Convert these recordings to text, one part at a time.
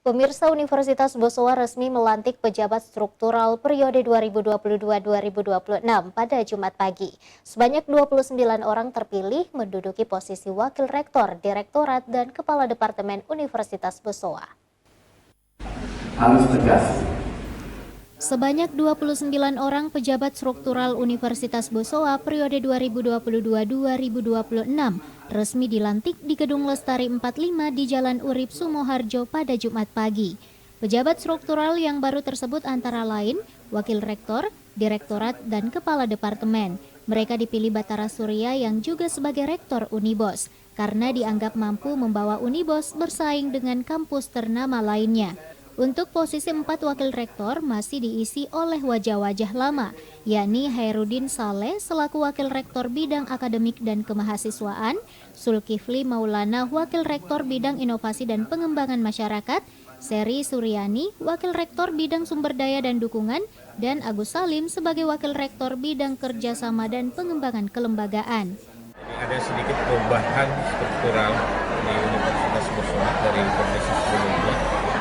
Pemirsa, Universitas Bosowa resmi melantik pejabat struktural periode 2022-2026 pada Jumat pagi. Sebanyak 29 orang terpilih menduduki posisi Wakil Rektor, Direktorat, dan Kepala Departemen Universitas Bosowa. Harus tegas. Sebanyak 29 orang pejabat struktural Universitas Bosowa periode 2022-2026 resmi dilantik di Gedung Lestari 45 di Jalan Urip Sumoharjo pada Jumat pagi. Pejabat struktural yang baru tersebut antara lain Wakil Rektor, Direktorat, dan Kepala Departemen. Mereka dipilih Batara Surya yang juga sebagai Rektor Unibos karena dianggap mampu membawa Unibos bersaing dengan kampus ternama lainnya. Untuk posisi 4 wakil rektor masih diisi oleh wajah-wajah lama, yakni Hairudin Saleh selaku wakil rektor bidang akademik dan kemahasiswaan, Zulkifli Maulana wakil rektor bidang inovasi dan pengembangan masyarakat, Seri Suryani wakil rektor bidang sumber daya dan dukungan, dan Agus Salim sebagai wakil rektor bidang kerjasama dan pengembangan kelembagaan. Ada sedikit perubahan struktural di Universitas Bosowa dari kondisi sebelumnya.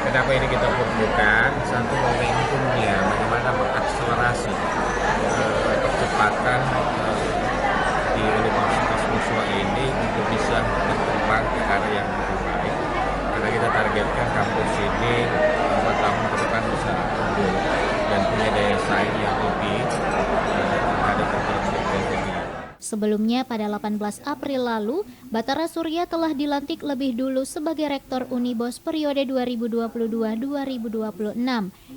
Kenapa ini kita perlukan? Satu, momentumnya, bagaimana mengakselerasi percepatan di Universitas Bosowa ini untuk bisa berkembang ke arah yang lebih baik. Karena kita targetkan kampus ini 4 tahun ke depan bisa unggul dan punya daya saing yang lebih terhadap teknologi. Sebelumnya pada 18 April lalu, Batara Surya telah dilantik lebih dulu sebagai Rektor Unibos periode 2022-2026.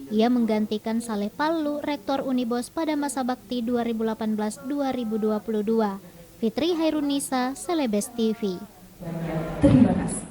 Ia menggantikan Saleh Pallu, Rektor Unibos pada masa bakti 2018-2022. Fitri Hairunisa, Celebes TV. Terima kasih.